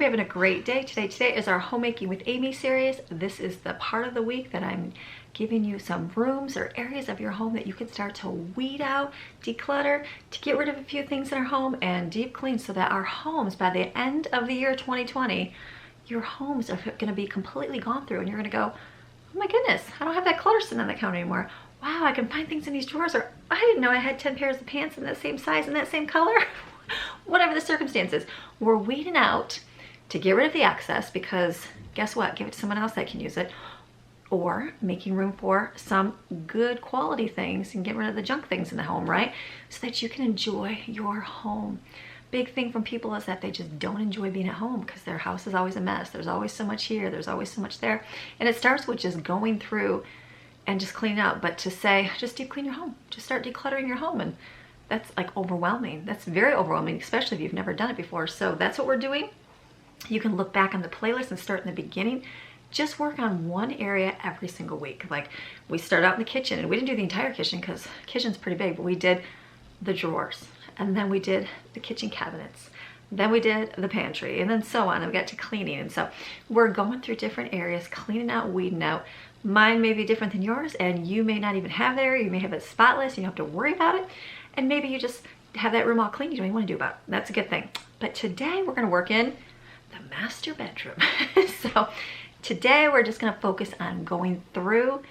you're having a great day today. Today is our Homemaking with Amy series. This is the part of the week that I'm giving you some rooms or areas of your home that you can start to weed out, declutter, to get rid of a few things in our home and deep clean so that our homes, by the end of the year 2020, your homes are going to be completely gone through and you're going to go, oh my goodness, I don't have that clutter sitting on the counter anymore. Wow, I can find things in these drawers, or I didn't know I had 10 pairs of pants in that same size and that same color. Whatever the circumstances, we're weeding out to get rid of the excess, because guess what? Give it to someone else that can use it, or making room for some good quality things and get rid of the junk things in the home, right? So that you can enjoy your home. Big thing from people is that they just don't enjoy being at home because their house is always a mess. There's always so much here, there's always so much there. And it starts with just going through and just cleaning out. But to say, just deep clean your home, just start decluttering your home, and that's like overwhelming. That's very overwhelming, especially if you've never done it before. So that's what we're doing. You can look back on the playlist and start in the beginning. Just work on one area every single week. Like we start out in the kitchen, and we didn't do the entire kitchen because kitchen's pretty big, but we did the drawers, and then we did the kitchen cabinets, then we did the pantry, and then so on, and we got to cleaning. And so we're going through different areas, cleaning out, weeding out. Mine may be different than yours, and you may not even have that area. You may have it spotless, you don't have to worry about it. And maybe you just have that room all clean, you don't even want to do about it. That's a good thing. But today we're going to work in the master bedroom. So today we're just going to focus on going through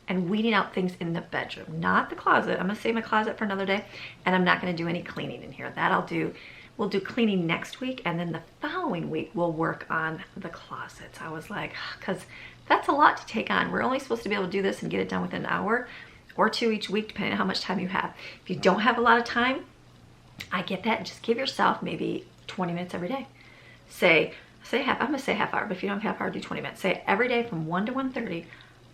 and weeding out things in the bedroom, not the closet. I'm going to save my closet for another day, and I'm not going to do any cleaning in here. That I'll do. We'll do cleaning next week, and then the following week we'll work on the closets. I was like, because that's a lot to take on. We're only supposed to be able to do this and get it done within an hour or two each week, depending on how much time you have. If you don't have a lot of time, I get that. Just give yourself maybe 20 minutes every day. Say half, I'm gonna say half hour, but if you don't have half hour, do 20 minutes. Say every day from 1 to 1:30,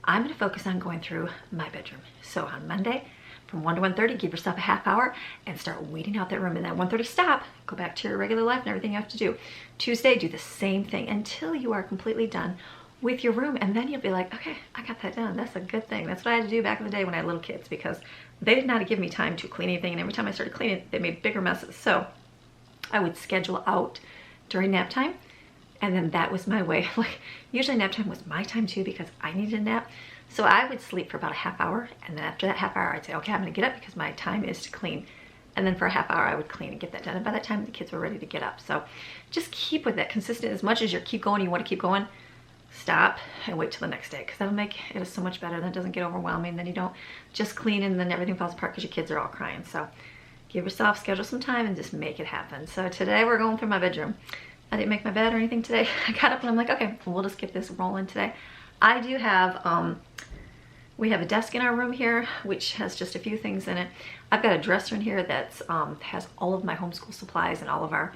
I'm gonna focus on going through my bedroom. So on Monday, from 1 to 1:30, give yourself a half hour and start weeding out that room. And then 1:30, stop, go back to your regular life and everything you have to do. Tuesday, do the same thing until you are completely done with your room, and then you'll be like, okay, I got that done. That's a good thing. That's what I had to do back in the day when I had little kids, because they did not give me time to clean anything, and every time I started cleaning, they made bigger messes. So I would schedule out during nap time, and then that was my way. Like usually nap time was my time too, because I needed a nap. So I would sleep for about a half hour, and then after that half hour, I'd say, okay, I'm gonna get up because my time is to clean. And then for a half hour, I would clean and get that done. And by that time, the kids were ready to get up. So just keep with that consistent. As much as you keep going, you want to keep going, stop and wait till the next day, because that'll make it so much better. Then it doesn't get overwhelming. Then you don't just clean and then everything falls apart because your kids are all crying. So give yourself, schedule some time and just make it happen. So today we're going through my bedroom. I didn't make my bed or anything today. I got up and I'm like, okay, we'll just get this rolling today. I do have, we have a desk in our room here, which has just a few things in it. I've got a dresser in here that's has all of my homeschool supplies and all of our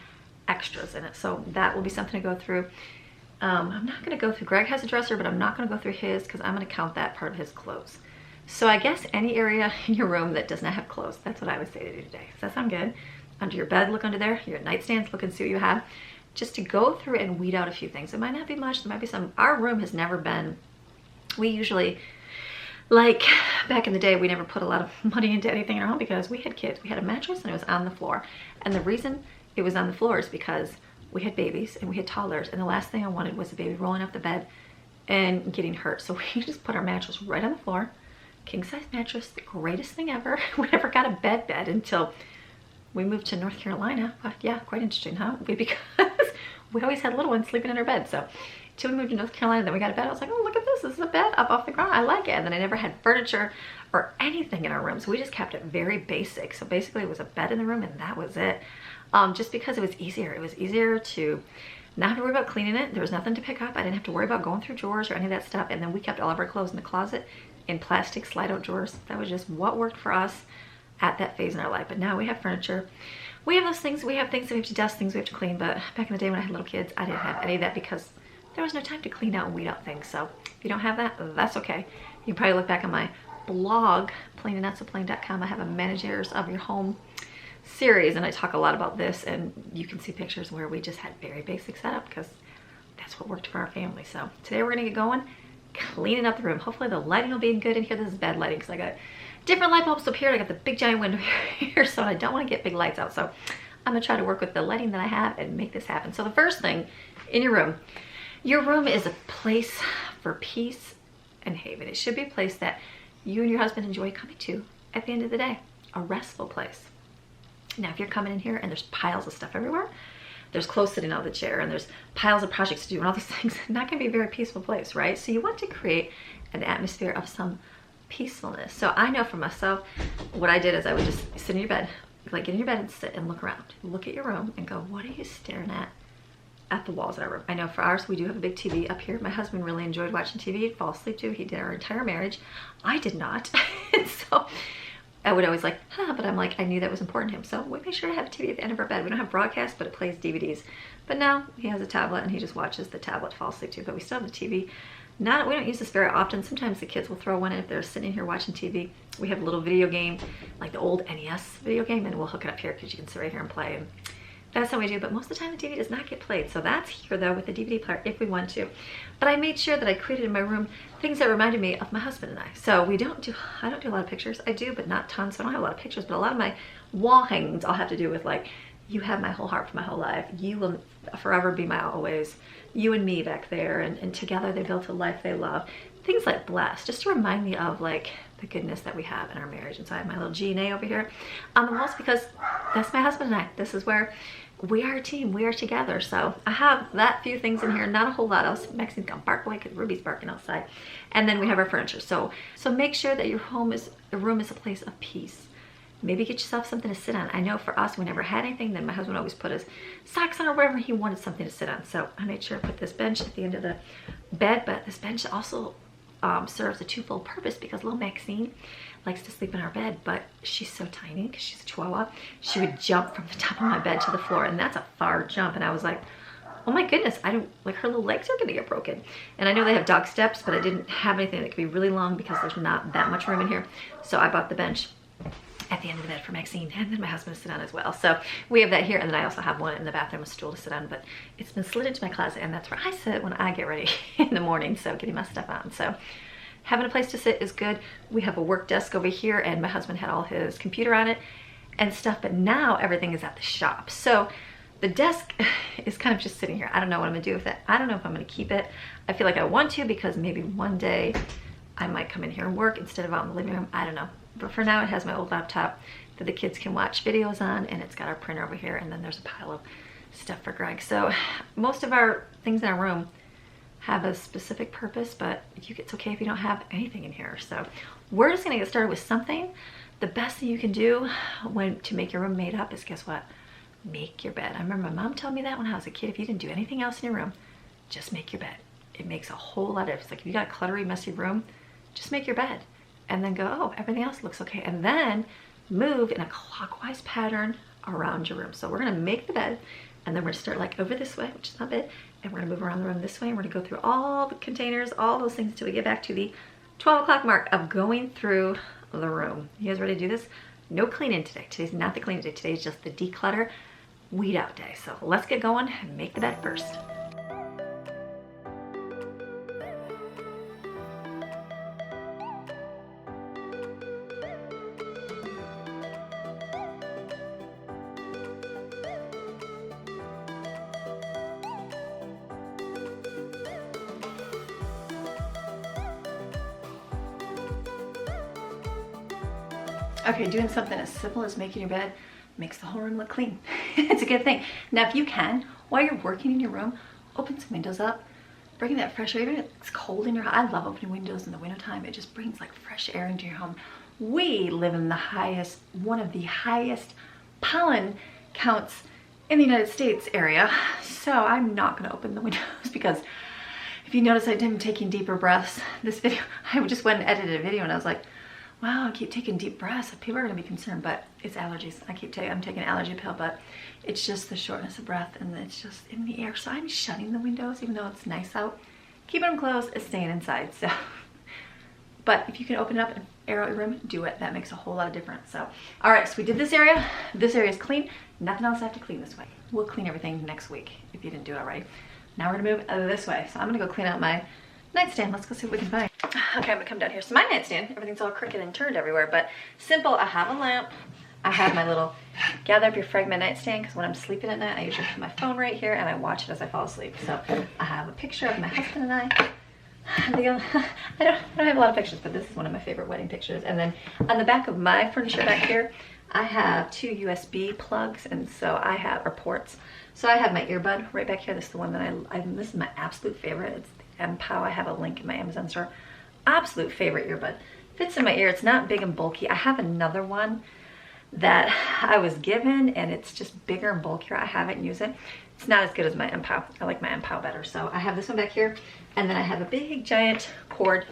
extras in it. So that will be something to go through. I'm not going to go through, Greg has a dresser, but I'm not going to go through his because I'm going to count that part of his clothes. So I guess any area in your room that does not have clothes, that's what I would say to do today. Does that sound good? Under your bed, look under there, your nightstands, look and see what you have. Just to go through and weed out a few things. It might not be much, there might be some. Our room has never been, we usually, like back in the day, we never put a lot of money into anything in our home because we had kids. We had a mattress and it was on the floor. And the reason it was on the floor is because we had babies and we had toddlers, and the last thing I wanted was a baby rolling off the bed and getting hurt. So we just put our mattress right on the floor. King size mattress, the greatest thing ever. We never got a bed until we moved to North Carolina. But yeah, quite interesting, huh? Because we always had little ones sleeping in our bed. So until we moved to North Carolina, then we got a bed. I was like, oh, look at this. This is a bed up off the ground. I like it. And then I never had furniture or anything in our room. So we just kept it very basic. So basically it was a bed in the room and that was it. Just because it was easier. It was easier to not have to worry about cleaning it. There was nothing to pick up. I didn't have to worry about going through drawers or any of that stuff. And then we kept all of our clothes in the closet in plastic slide-out drawers. That was just what worked for us at that phase in our life. But now we have furniture. We have those things. We have things that we have to dust, things we have to clean. But back in the day when I had little kids, I didn't have any of that because there was no time to clean out and weed out things. So if you don't have that, that's okay. You can probably look back on my blog, plainandnotsoplain.com. I have a managers of your home series, and I talk a lot about this, and you can see pictures where we just had very basic setup because that's what worked for our family. So today we're gonna get going, cleaning up the room. Hopefully the lighting will be good in here. This is bad lighting because I got different light bulbs up here. I got the big giant window here, so I don't want to get big lights out. So I'm gonna try to work with the lighting that I have and make this happen. So the first thing in your room. Your room is a place for peace and haven. It should be a place that you and your husband enjoy coming to at the end of the day, a restful place. Now, if you're coming in here and there's piles of stuff everywhere, there's clothes sitting on the chair and there's piles of projects to do and all these things, not gonna be a very peaceful place, right? So you want to create an atmosphere of some peacefulness. So I know for myself, what I did is I would just sit in your bed, like get in your bed and sit and look around. Look at your room and go, what are you staring at the walls of our room? I know for ours, we do have a big TV up here. My husband really enjoyed watching TV. He'd fall asleep to. He did our entire marriage. I did not. And so I would always like, but I'm like, I knew that was important to him. So we make sure to have a TV at the end of our bed. We don't have broadcast, but it plays DVDs. But now he has a tablet and he just watches the tablet fall asleep to. But we still have the TV. We don't use this very often. Sometimes the kids will throw one in if they're sitting here watching TV. We have a little video game, like the old NES video game, and we'll hook it up here because you can sit right here and play. And that's how we do, but most of the time the TV does not get played. So that's here though with the DVD player if we want to. But I made sure that I created in my room things that reminded me of my husband and I. So I don't do a lot of pictures. I do, but not tons. So I don't have a lot of pictures, but a lot of my wall hangings all have to do with like, you have my whole heart for my whole life. You will forever be my always. You and me back there, and together they built a life they love. Things like blessed, just to remind me of like the goodness that we have in our marriage. And so I have my little G&A over here on the walls because that's my husband and I. This is where we are a team, we are together. So I have that few things in here, not a whole lot else. Maxine's gonna bark away because Ruby's barking outside. And then we have our furniture. So make sure that your room is a place of peace. Maybe get yourself something to sit on. I know for us, we never had anything. Then my husband always put his socks on or whatever. He wanted something to sit on. So I made sure I put this bench at the end of the bed, but this bench also serves a twofold purpose because little Maxine likes to sleep in our bed, but she's so tiny because she's a Chihuahua. She would jump from the top of my bed to the floor, and that's a far jump. And I was like, oh my goodness, her little legs are gonna get broken. And I know they have dog steps, but I didn't have anything that could be really long because there's not that much room in here. So I bought the bench at the end of the bed for Maxine, and then my husband to sit on as well. So we have that here, and then I also have one in the bathroom, a stool to sit on, but it's been slid into my closet, and that's where I sit when I get ready in the morning, so getting my stuff on. So having a place to sit is good. We have a work desk over here, and my husband had all his computer on it and stuff, but now everything is at the shop. So the desk is kind of just sitting here. I don't know what I'm gonna do with it. I don't know if I'm gonna keep it. I feel like I want to because maybe one day I might come in here and work instead of out in the living room. I don't know. But for now, it has my old laptop that the kids can watch videos on, and it's got our printer over here, and then there's a pile of stuff for Greg. So most of our things in our room have a specific purpose, but it's okay if you don't have anything in here. So we're just gonna get started with something. The best thing you can do to make your room made up is, guess what? Make your bed. I remember my mom told me that when I was a kid. If you didn't do anything else in your room, just make your bed. It makes a whole lot of difference. Like if you got a cluttery, messy room, just make your bed. And then go, oh, everything else looks okay. And then move in a clockwise pattern around your room. So we're gonna make the bed, and then we're gonna start like over this way, which is not bad, and we're gonna move around the room this way, and we're gonna go through all the containers, all those things until we get back to the 12 o'clock mark of going through the room. You guys ready to do this? No cleaning today. Today's not the cleaning day. Today's just the declutter, weed out day. So let's get going and make the bed first. Okay, doing something as simple as making your bed makes the whole room look clean. It's a good thing. Now, if you can, while you're working in your room, open some windows up, bring that fresh air. Even if it's cold in your house, I love opening windows in the wintertime. It just brings like fresh air into your home. We live in one of the highest pollen counts in the United States area, so I'm not gonna open the windows because if you notice, I'm taking deeper breaths. This video, I just went and edited a video and I was like, wow, I keep taking deep breaths. People are gonna be concerned, but it's allergies. I'm taking an allergy pill, but it's just the shortness of breath and it's just in the air. So I'm shutting the windows, even though it's nice out. Keeping them closed is staying inside, so. But if you can open it up and air out your room, do it. That makes a whole lot of difference. So, all right, so we did this area. This area is clean. Nothing else I have to clean this way. We'll clean everything next week if you didn't do it already. Now we're gonna move this way. So I'm gonna go clean out my nightstand. Let's go see what we can find. Okay, I'm gonna come down here. So my nightstand, everything's all crooked and turned everywhere, but simple. I have a lamp, I have my little gather up your fragment nightstand because when I'm sleeping at night, I usually put my phone right here and I watch it as I fall asleep. So I have a picture of my husband and I. I don't have a lot of pictures, but this is one of my favorite wedding pictures. And then on the back of my furniture back here, I have 2 USB plugs, and so I have, or ports. So I have my earbud right back here. This is the one that this is my absolute favorite. It's the MPOW. I have a link in my Amazon store. Absolute favorite earbud. Fits in my ear. It's not big and bulky. I have another one that I was given, and it's just bigger and bulkier. I haven't used it. It's not as good as my MPOW. I like my MPOW better. So I have this one back here, and then I have a big giant cord.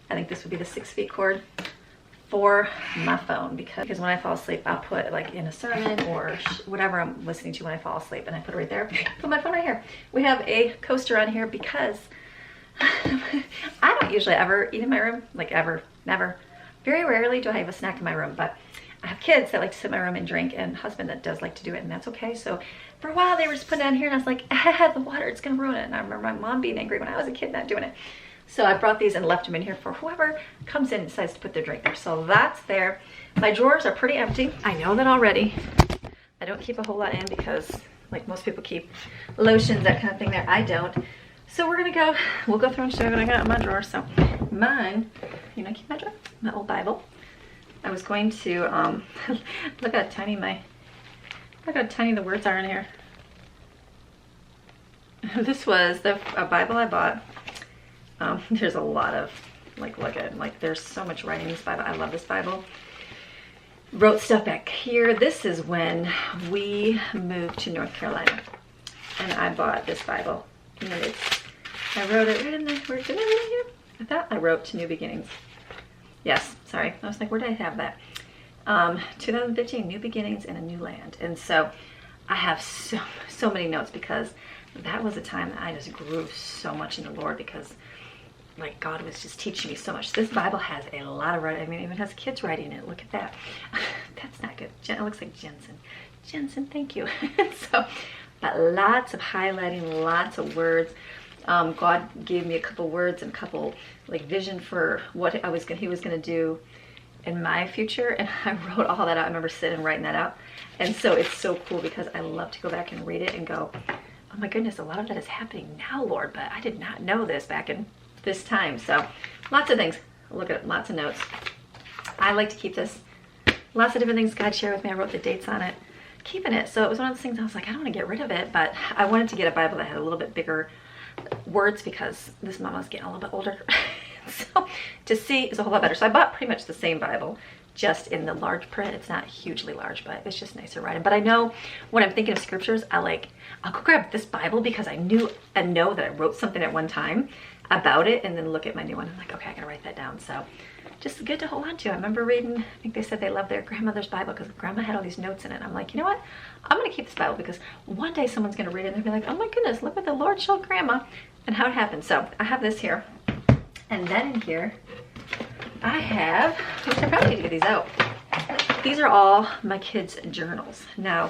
I think this would be the 6 feet cord for my phone, because when I fall asleep, I'll put like in a sermon or whatever I'm listening to when I fall asleep, and I put it right there. Put my phone right here. We have a coaster on here because I don't usually ever eat in my room, like ever, never. Very rarely do I have a snack in my room, but I have kids that like to sit in my room and drink, and a husband that does like to do it, and that's okay. So for a while they were just putting it on here, and I was like, the water, it's gonna ruin it. And I remember my mom being angry when I was a kid not doing it. So I brought these and left them in here for whoever comes in and decides to put their drink there. So that's there. My drawers are pretty empty. I know that already. I don't keep a whole lot in because like most people keep lotions, that kind of thing there. I don't. So we're gonna go, we'll go through and show you what I got in my drawer. So mine, you know, I keep my drawer, my old Bible. I was going to, look how tiny the words are in here. This was a Bible I bought. There's a lot of, like, look at, like, there's so much writing in this Bible. I love this Bible. Wrote stuff back here. This is when we moved to North Carolina, and I bought this Bible. And I wrote it right in there. Where did I write it here? I thought I wrote To New Beginnings. Yes, sorry. I was like, where did I have that? 2015, New Beginnings in a New Land. And so I have so many notes because that was a time that I just grew so much in the Lord, because like God was just teaching me so much. This Bible has a lot of writing. I mean, it even has kids writing in it. Look at that. That's not good. It looks like Jensen. Jensen, thank you. So, but lots of highlighting, lots of words. God gave me a couple words and a couple like vision for what he was gonna do in my future, and I wrote all that out. I remember sitting and writing that out, and so it's so cool because I love to go back and read it and go, oh my goodness, a lot of that is happening now, Lord, but I did not know this back in this time. So lots of things. Look at it, lots of notes. I like to keep this. Lots of different things God shared with me. I wrote the dates on it, keeping it. So it was one of those things I was like, I don't want to get rid of it, but I wanted to get a Bible that had a little bit bigger words because this mama's getting a little bit older. So to see is a whole lot better. So I bought pretty much the same Bible, just in the large print. It's not hugely large, but it's just nicer writing. But I know when I'm thinking of scriptures, I'll go grab this Bible because I know that I wrote something at one time about it, and then look at my new one. I'm like, okay, I gotta write that down. So just good to hold on to. I remember reading, I think they said they loved their grandmother's Bible because grandma had all these notes in it. I'm like, you know what? I'm gonna keep this Bible because one day someone's gonna read it and they'll be like, oh my goodness, look what the Lord showed grandma and how it happened. So I have this here. And then in here, I have, I probably need to get these out. These are all my kids' journals. Now,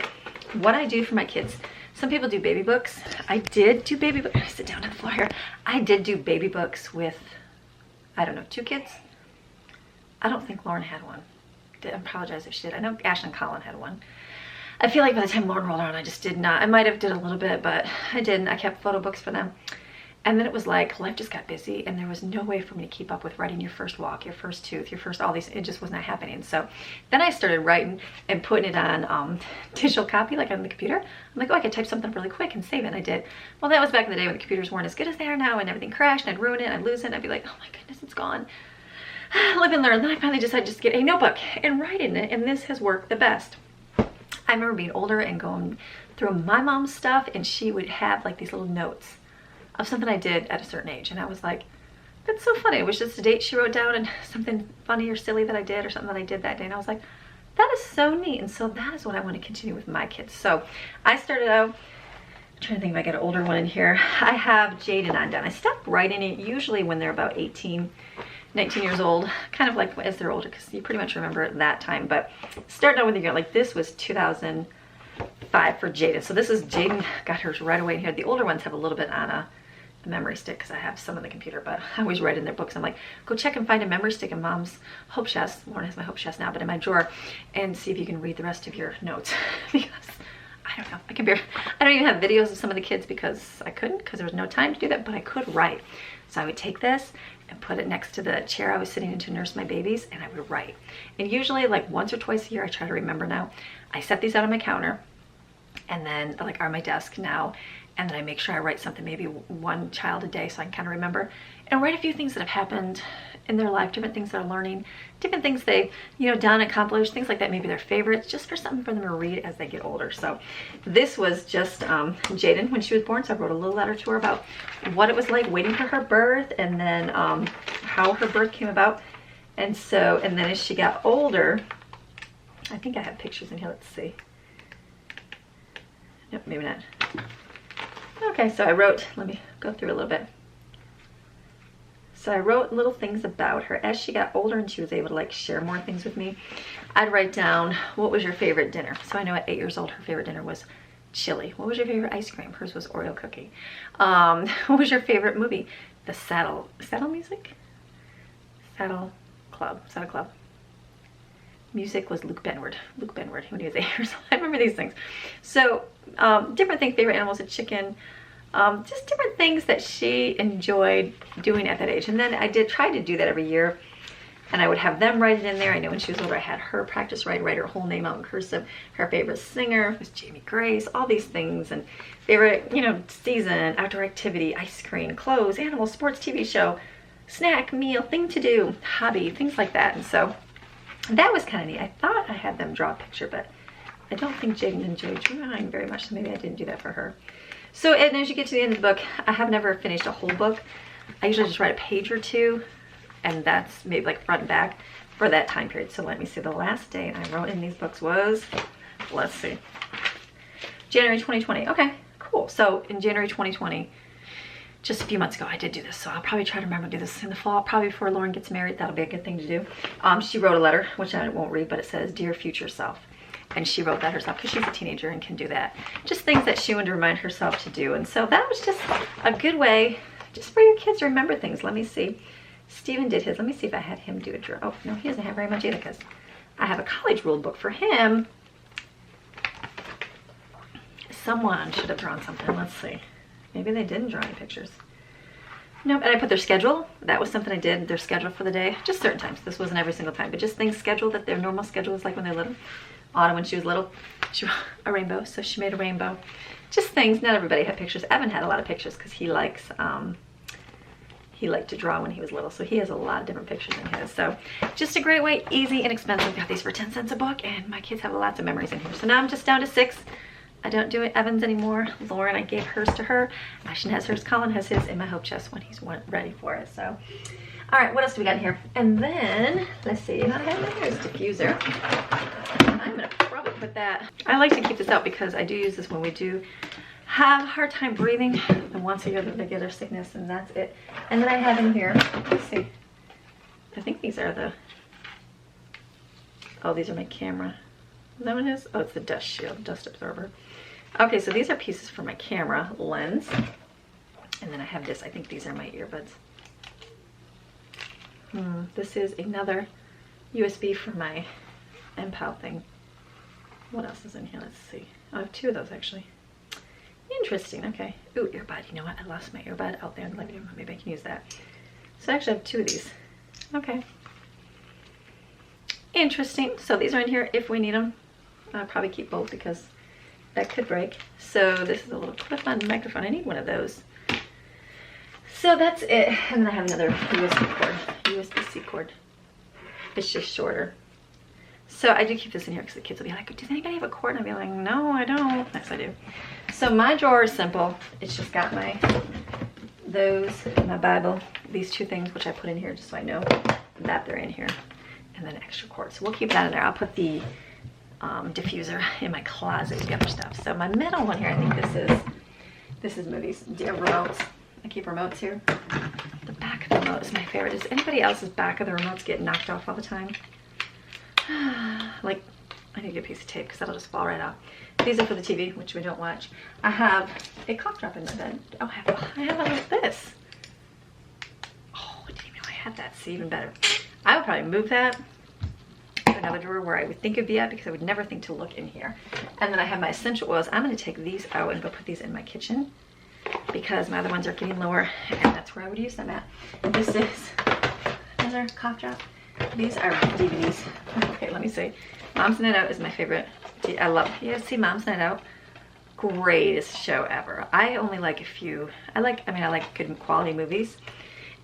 what I do for my kids, some people do baby books. I did do baby books. I sit down on the floor here. I did do baby books with, I don't know, 2 kids. I don't think Lauren had one. I apologize if she did. I know Ashley and Colin had one. I feel like by the time Lauren rolled around, I just did not. I might have did a little bit, but I didn't. I kept photo books for them. And then it was like, life just got busy and there was no way for me to keep up with writing your first walk, your first tooth, your first all these. It just was not happening. So then I started writing and putting it on digital copy, like on the computer. I'm like, oh, I could type something really quick and save it. And I did. Well, that was back in the day when the computers weren't as good as they are now, and everything crashed and I'd ruin it and I'd lose it. And I'd be like, oh my goodness, it's gone. Live and learn. Then I finally decided just to get a notebook and write in it. And this has worked the best. I remember being older and going through my mom's stuff, and she would have like these little notes of something I did at a certain age, and I was like, that's so funny. It was just a date she wrote down and something funny or silly that I did or something that I did that day, and I was like, that is so neat. And so that is what I want to continue with my kids. So I started out, I'm trying to think if I get an older one in here. I have Jaden on down. I stopped writing it usually when they're about 18, 19 years old, kind of like as they're older, because you pretty much remember at that time. But starting out with the year, like this was 2005 for Jaden. So this is Jaden got hers right away in here. The older ones have a little bit on a a memory stick because I have some on the computer, but I always write in their books. I'm like, go check and find a memory stick in Mom's hope chest. Lauren has my hope chest now, but in my drawer, and see if you can read the rest of your notes because I don't know, I don't even have videos of some of the kids because I couldn't, because there was no time to do that, but I could write. So I would take this and put it next to the chair I was sitting in to nurse my babies, and I would write. And usually like once or twice a year, I try to remember now, I set these out on my counter and then like on my desk now, and then I make sure I write something, maybe one child a day, so I can kind of remember, and write a few things that have happened in their life, different things they're learning, different things they, you know, done, accomplished, things like that, maybe their favorites, just for something for them to read as they get older. So this was just Jaden when she was born, so I wrote a little letter to her about what it was like waiting for her birth, and then how her birth came about. And so, and then as she got older, I think I have pictures in here, let's see. Nope, maybe not. Okay, so I wrote, let me go through a little bit. So I wrote little things about her. As she got older and she was able to like share more things with me, I'd write down, what was your favorite dinner? So I know at 8 years old, her favorite dinner was chili. What was your favorite ice cream? Hers was Oreo cookie. What was your favorite movie? The Saddle Music? Saddle Club. Music was Luke Benward when he was 8 years old. I remember these things. So different things, favorite animals, a chicken, just different things that she enjoyed doing at that age. And then I did try to do that every year, and I would have them write it in there. I know when she was older, I had her practice write her whole name out in cursive. Her favorite singer was Jamie Grace, all these things, and favorite, you know, season, outdoor activity, ice cream, clothes, animals, sports, TV show, snack, meal, thing to do, hobby, things like that. And so that was kind of neat. I thought I had them draw a picture, but I don't think Jaden enjoyed drawing very much, so maybe I didn't do that for her. So, and as you get to the end of the book, I have never finished a whole book. I usually just write a page or two, and that's maybe like front and back for that time period. So let me see, the last day I wrote in these books was, let's see, January 2020. Okay, cool. So in January 2020, just a few months ago, I did do this. So I'll probably try to remember to do this in the fall, probably before Lauren gets married. That'll be a good thing to do. She wrote a letter, which I won't read, but it says, "Dear future self." And she wrote that herself because she's a teenager and can do that. Just things that she wanted to remind herself to do. And so that was just a good way just for your kids to remember things. Let me see. Steven did his. Let me see if I had him do a draw. Oh, no, he doesn't have very much either because I have a college ruled book for him. Someone should have drawn something. Let's see. Maybe they didn't draw any pictures. Nope, and I put their schedule. That was something I did, their schedule for the day. Just certain times. This wasn't every single time, but just things scheduled that their normal schedule is like when they're little. Autumn, when she was little, she wrote a rainbow, so she made a rainbow. Just things. Not everybody had pictures. Evan had a lot of pictures because he likes, he liked to draw when he was little, so he has a lot of different pictures in his. So just a great way, easy, inexpensive. Got these for 10 cents a book, and my kids have lots of memories in here. So now I'm just down to 6. I don't do it Evans anymore. Lauren, I gave hers to her. Ashton has hers. Colin has his in my hope chest when he's ready for it. So, all right, what else do we got in here? And then, let's see, I have my diffuser. I'm gonna probably put that. I like to keep this out because I do use this when we do have a hard time breathing. And once a year, the regular sickness, and that's it. And then I have in here, let's see. I think these are the, oh, these are my camera. Is that what it is? Oh, it's the dust shield, dust absorber. Okay, so these are pieces for my camera lens. And then I have this, I think these are my earbuds. This is another USB for my MPOW thing. What else is in here? Let's see. I have 2 of those actually. Interesting, okay. Ooh, earbud. You know what? I lost my earbud out there in the living room. Maybe I can use that. So I actually have 2 of these. Okay. Interesting. So these are in here if we need them. I'll probably keep both because that could break. So this is a little clip-on microphone. I need one of those. So that's it. And then I have another USB cord, USB-C cord. It's just shorter. So I do keep this in here because the kids will be like, does anybody have a cord? And I'll be like, no, I don't. Yes, I do. So my drawer is simple. It's just got my, my Bible, these 2 things, which I put in here just so I know that they're in here. And then extra cord. So we'll keep that in there. I'll put the diffuser in my closet with the other stuff. So my middle one here, I think this is movies. Dear remotes. I keep remotes here. The back of the remote is my favorite. Does anybody else's back of the remotes get knocked off all the time? Like I need to get a piece of tape because that'll just fall right out. These are for the TV, which we don't watch. I have a cough drop in my bed. Oh, I have one like this. Oh, I didn't even know I had that. See, even better. I would probably move that to another drawer where I would think it'd be at, because I would never think to look in here. And then I have my essential oils. I'm going to take these out and go put these in my kitchen because my other ones are getting lower, and that's where I would use them at. This is another cough drop. These are DVDs. Okay, let me see. Mom's Night Out is my favorite. I love it. You guys see Mom's Night Out? Greatest show ever. I only like a few. I like good quality movies.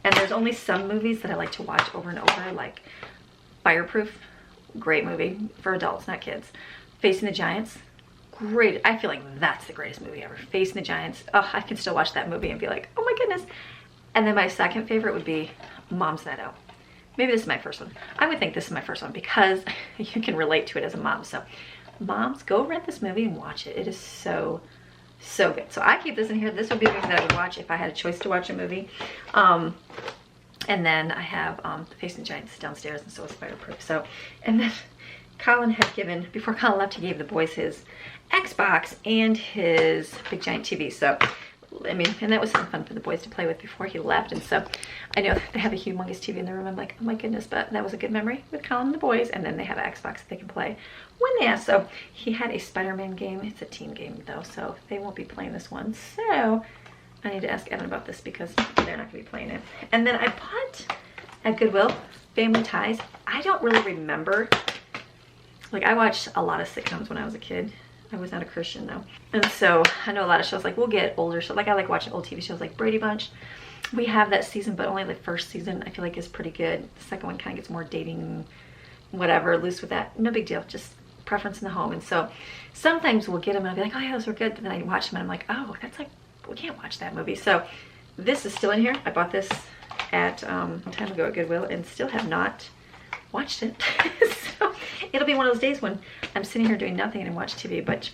And there's only some movies that I like to watch over and over, like Fireproof, great movie for adults, not kids. Facing the Giants, great. I feel like that's the greatest movie ever. Facing the Giants. Oh, I can still watch that movie and be like, oh my goodness. And then my second favorite would be Mom's Night Out. Maybe this is my first one. I would think this is my first one because you can relate to it as a mom. So moms, go rent this movie and watch it. It is so good. So I keep this in here. This would be a movie that I would watch if I had a choice to watch a movie. And then I have the Facing the Giants downstairs, and so is Fireproof. So, and then Colin had given, before Colin left, he gave the boys his Xbox and his big giant TV. So, I mean, and that was something fun for the boys to play with before he left. And so I know they have a humongous TV in the room. I'm like, oh my goodness, but that was a good memory with Colin and the boys. And then they have an Xbox that they can play when they ask. So he had a Spider-Man game. It's a team game though, so they won't be playing this one. So I need to ask Evan about this because they're not gonna be playing it. And then I bought at Goodwill Family Ties. I don't really remember. Like, I watched a lot of sitcoms when I was a kid. I was not a Christian though. And so I know a lot of shows, like we'll get older shows. Like I like watching old TV shows like Brady Bunch. We have that season, but only the first season I feel like is pretty good. The second one kind of gets more dating, whatever, loose with that. No big deal, just preference in the home. And so sometimes we'll get them and I'll be like, oh yeah, those were good. But then I watch them and I'm like, oh, that's like, we can't watch that movie. So this is still in here. I bought this at a time ago at Goodwill and still have not watched it. So it'll be one of those days when I'm sitting here doing nothing and watch TV, but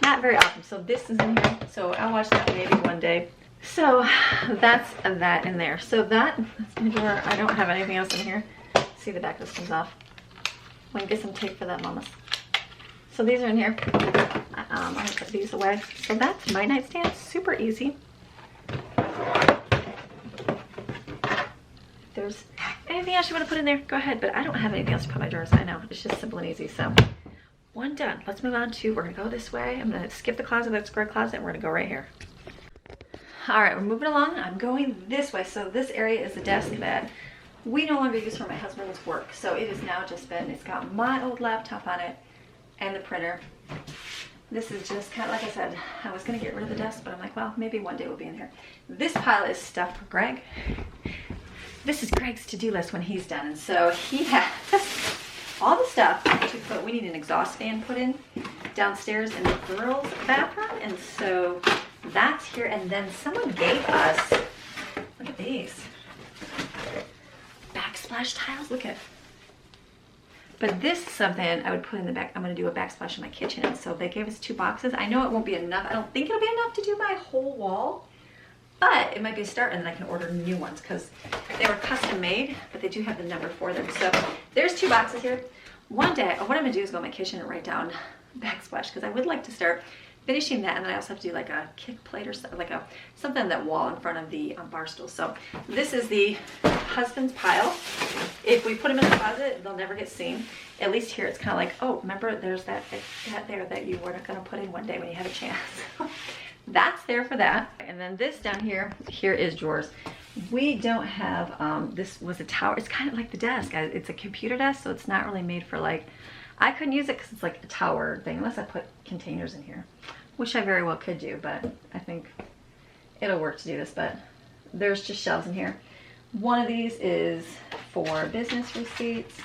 not very often. So this is in here, so I'll watch that maybe one day. So that's that in there. So that's my drawer. I don't have anything else in here. See, the back of this comes off. We can get some tape for that, mamas. So these are in here. I'm gonna put these away. So that's my nightstand. Super easy. If there's anything else you want to put in there, go ahead, but I don't have anything else to put in my drawers. I know, it's just simple and easy. So one done. Let's move on to, we're gonna go this way. I'm gonna skip the closet, that square closet, and we're gonna go right here. All right, we're moving along. I'm going this way. So this area is the desk that we no longer use for my husband's work. So it has now just been, it's got my old laptop on it and the printer. This is just kind of, like I said, I was gonna get rid of the desk, but I'm like, well, maybe one day we'll be in here. This pile is stuff for Greg. This is Greg's to-do list when he's done. And so he has all the stuff to put. We need an exhaust fan put in downstairs in the girls' bathroom. And so that's here. And then someone gave us, look at these, backsplash tiles. Look at, but this is something I would put in the back. I'm going to do a backsplash in my kitchen. And so they gave us 2 boxes. I know it won't be enough. I don't think it'll be enough to do my whole wall. But it might be a start, and then I can order new ones because they were custom made, but they do have the number for them. So there's 2 boxes here. One day, what I'm gonna do is go in my kitchen and write down backsplash, because I would like to start finishing that, and then I also have to do like a kick plate or something, like something on that wall in front of the bar stool. So this is the husband's pile. If we put them in the closet, they'll never get seen. At least here, it's kind of like, oh, remember there's that there that you weren't gonna put in one day when you had a chance. That's there for that. And then this down here is drawers. We don't have, this was a tower. It's kind of like the desk. It's a computer desk, so it's not really made for like, I couldn't use it because it's like a tower thing, unless I put containers in here, which I very well could do, but I think it'll work to do this. But there's just shelves in here. One of these is for business receipts.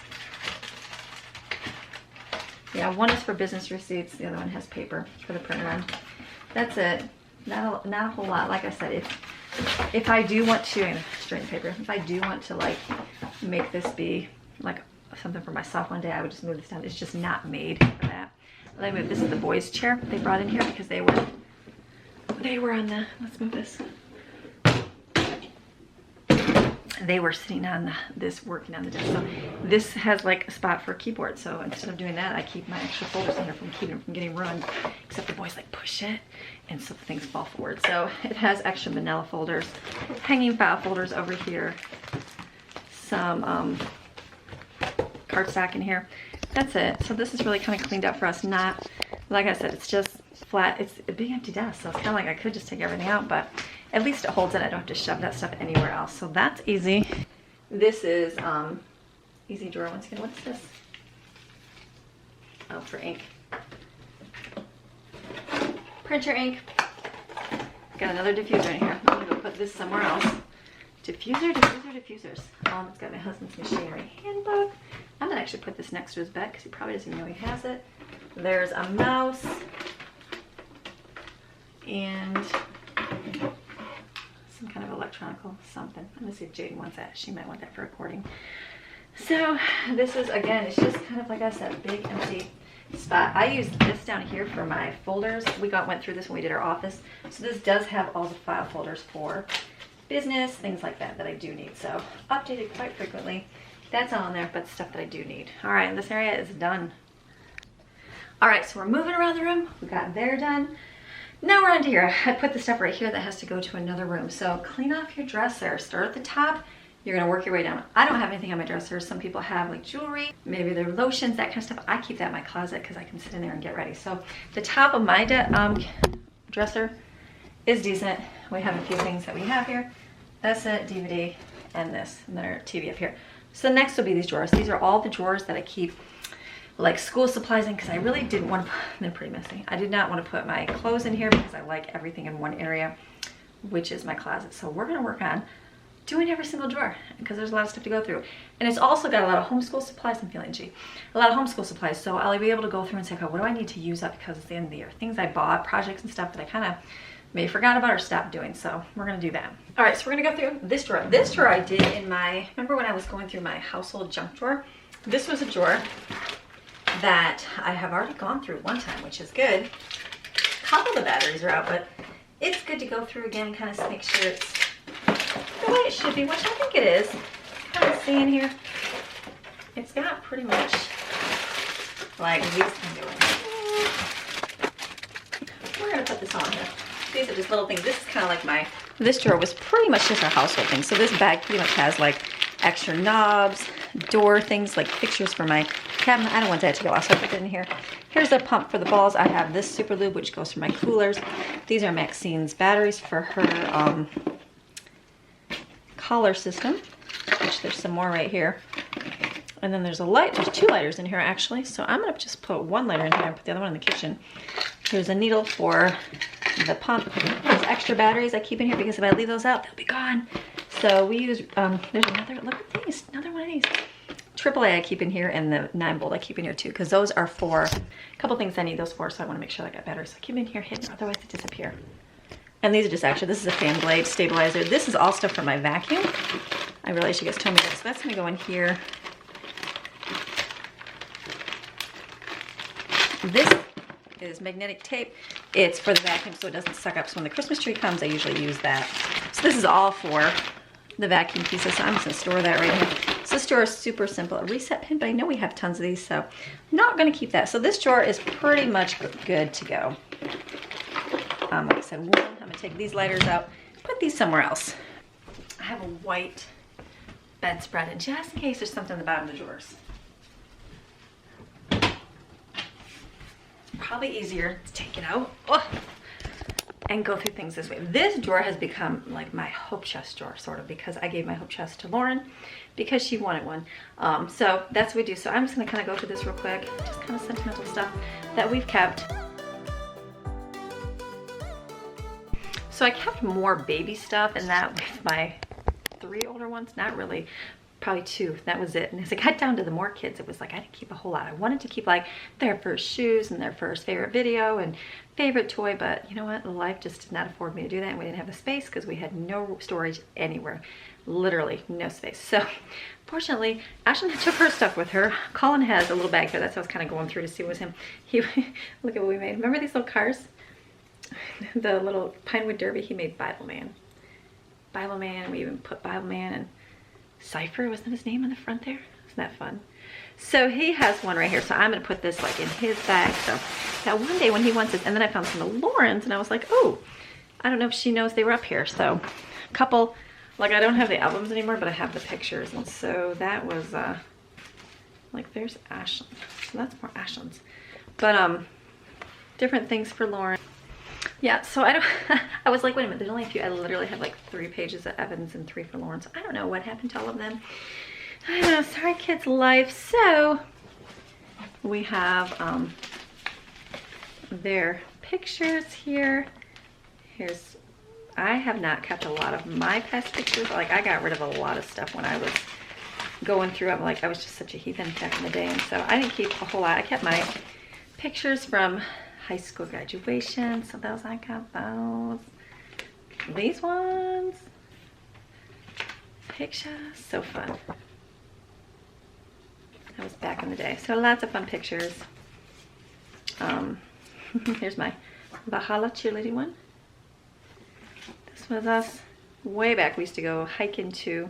Yeah, one is for business receipts. The other one has paper for the printer on. That's it. Not a whole lot. Like I said, if I do want to, straighten paper, if I do want to like make this be like something for myself one day, I would just move this down. It's just not made for that. Let me move. This is the boys' chair they brought in here because they were on the, let's move this. they were sitting on this working on the desk. So this has like a spot for a keyboard. So instead of doing that, I keep my extra folders in here from keeping them from getting ruined. Except the boys like push it and so things fall forward. So it has extra manila folders, hanging file folders over here, some cardstock in here. That's it. So this is really kind of cleaned up for us. Not, like I said, it's just flat. It's a big empty desk. So it's kind of like I could just take everything out, but at least it holds it. I don't have to shove that stuff anywhere else. So that's easy. This is easy drawer once again. What's this? Oh, for ink. Printer ink. Got another diffuser in here. I'm gonna go put this somewhere else. Diffusers. It's got my husband's machinery handbook. I'm gonna actually put this next to his bed because he probably doesn't even know he has it. There's a mouse and some kind of electronical something. I'm gonna see if Jade wants that. She might want that for recording. So this is, again, it's just kind of like I said, big empty spot. I use this down here for my folders. We went through this when we did our office. So this does have all the file folders for business, things like that I do need. So updated quite frequently. That's all in there, but stuff that I do need. All right, this area is done. All right, so we're moving around the room. We got there done. Now we're on to here. I put the stuff right here that has to go to another room. So clean off your dresser. Start at the top. You're gonna work your way down. I don't have anything on my dresser. Some people have like jewelry, maybe their lotions, that kind of stuff. I keep that in my closet because I can sit in there and get ready. So the top of my dresser is decent. We have a few things that we have here. That's it, DVD, and this, and then our TV up here. So next will be these drawers. These are all the drawers that I keep like school supplies in because I really didn't want to, they're pretty messy. I did not want to put my clothes in here because I like everything in one area, which is my closet. So we're gonna work on doing every single drawer because there's a lot of stuff to go through. And it's also got a lot of homeschool supplies. I'm feeling G. A lot of homeschool supplies. So I'll be able to go through and say, okay, what do I need to use up because it's the end of the year? Things I bought, projects and stuff that I kind of maybe forgot about or stopped doing. So we're gonna do that. All right, so we're gonna go through this drawer. This drawer I did in my, remember when I was going through my household junk drawer? This was a drawer that I have already gone through one time, which is good. A couple of the batteries are out, but it's good to go through again, kind of make sure it's the way it should be, which I think it is. Kind of seeing here, it's got pretty much like these can go in. We're gonna put this on here. These are just little things. This is kind of like my, this drawer was pretty much just our household things. So this bag pretty much has like extra knobs, door things, like fixtures for my cabinet. I don't want that to go out, so I put it in here. Here's the pump for the balls. I have this super lube, which goes for my coolers. These are Maxine's batteries for her collar system, which there's some more right here. And then there's a light, there's two lighters in here actually. So I'm gonna just put one lighter in here and put the other one in the kitchen. Here's a needle for the pump. There's extra batteries I keep in here because if I leave those out, they'll be gone. So we use, there's another, look at these, another one of these. AAA I keep in here, and the 9-volt I keep in here too, because those are for a couple things I need those for, so I want to make sure I got batteries. So I keep in here hidden, otherwise they disappear. And these are just extra. This is a fan blade stabilizer. This is all stuff for my vacuum. I realized you guys told me that, so that's gonna go in here. This is magnetic tape. It's for the vacuum so it doesn't suck up. So when the Christmas tree comes, I usually use that. So this is all for the vacuum pieces. So I'm just gonna store that right here. So this drawer is super simple. A reset pin, but I know we have tons of these, so I'm not gonna keep that. So this drawer is pretty much good to go. Like I said, I'm gonna take these lighters out, put these somewhere else. I have a white bedspread, and just in case there's something in the bottom of the drawers. Probably easier to take it out and go through things this way. This drawer has become like my hope chest drawer, sort of, because I gave my hope chest to Lauren because she wanted one. So that's what we do. So I'm just gonna kind of go through this real quick, just kind of sentimental stuff that we've kept. So I kept more baby stuff and that with my 3 older ones, not really, probably 2, that was it. And as it got down to the more kids, it was like I didn't keep a whole lot. I wanted to keep like their first shoes and their first favorite video and favorite toy, but you know what, life just did not afford me to do that, and we didn't have the space because we had no storage anywhere, literally no space. So fortunately, Ashlyn took her stuff with her. Colin has a little bag here. That's what I was kind of going through to see what was him. He look at what we made. Remember these little cars? The little Pinewood Derby, he made Bible Man. Bible Man, we even put Bible Man and Cypher, wasn't his name on the front there? Isn't that fun? So he has one right here. So I'm gonna put this like in his bag. So that one day when he wants this, and then I found some of Lauren's and I was like, oh, I don't know if she knows they were up here. So a couple, like I don't have the albums anymore, but I have the pictures. And so that was like there's Ashland. So that's more Ashland's. But different things for Lauren. Yeah, so I don't, I was like, wait a minute, there's only a few. I literally have like 3 pages of Evans and 3 for Lauren. So I don't know what happened to all of them. I don't know, sorry kids, life. So we have their pictures here. Here's, I have not kept a lot of my past pictures. Like I got rid of a lot of stuff when I was going through. I'm like, I was just such a heathen back in the day. And so I didn't keep a whole lot. I kept my pictures from high school graduation. So those, I got those. These ones. Pictures, so fun. That was back in the day. So lots of fun pictures. Here's my Valhalla cheerleading one. This was us way back. We used to go hiking to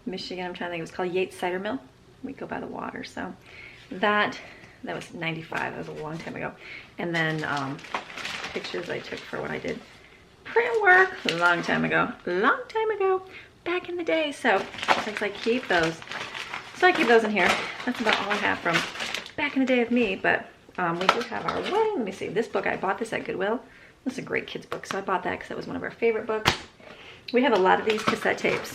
Michigan. I'm trying to think. It was called Yates Cider Mill. We go by the water. So that was 95. That was a long time ago. And then pictures I took for when I did print work a long time ago. Back in the day. So since I keep those. So I keep those in here. That's about all I have from back in the day of me. But we do have our wedding. Let me see. This book, I bought this at Goodwill. This is a great kids book. So I bought that because that was one of our favorite books. We have a lot of these cassette tapes.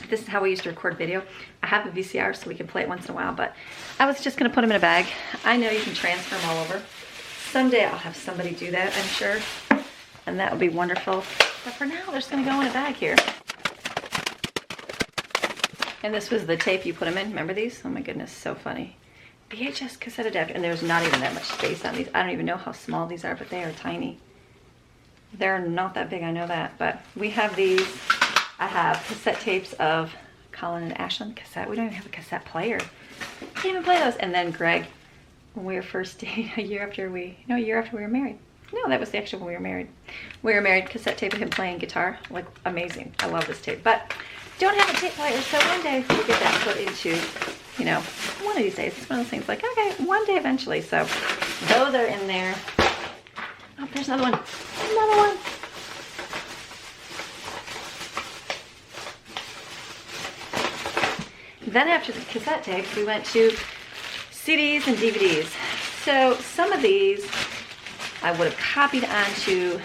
This is how we used to record video. I have a VCR so we can play it once in a while. But I was just going to put them in a bag. I know you can transfer them all over. Someday I'll have somebody do that, I'm sure. And that would be wonderful. But for now, they're just going to go in a bag here. And this was the tape you put them in. Remember these? Oh my goodness, so funny. VHS cassette adapter. And there's not even that much space on these. I don't even know how small these are, but they are tiny. They're not that big, I know that. But we have these. I have cassette tapes of Colin and Ashland cassette. We don't even have a cassette player. Can't even play those. And then Greg, when we were first dating, a year after we were married. No, that was the actual when we were married. We were married, cassette tape of him playing guitar. Like, amazing. I love this tape. But don't have a tape player, so one day we'll get that put into, you know, one of these days. It's one of those things like, okay, one day eventually. So those are in there. Oh, there's another one. Another one. Then after the cassette tapes, we went to CDs and DVDs. So some of these I would have copied onto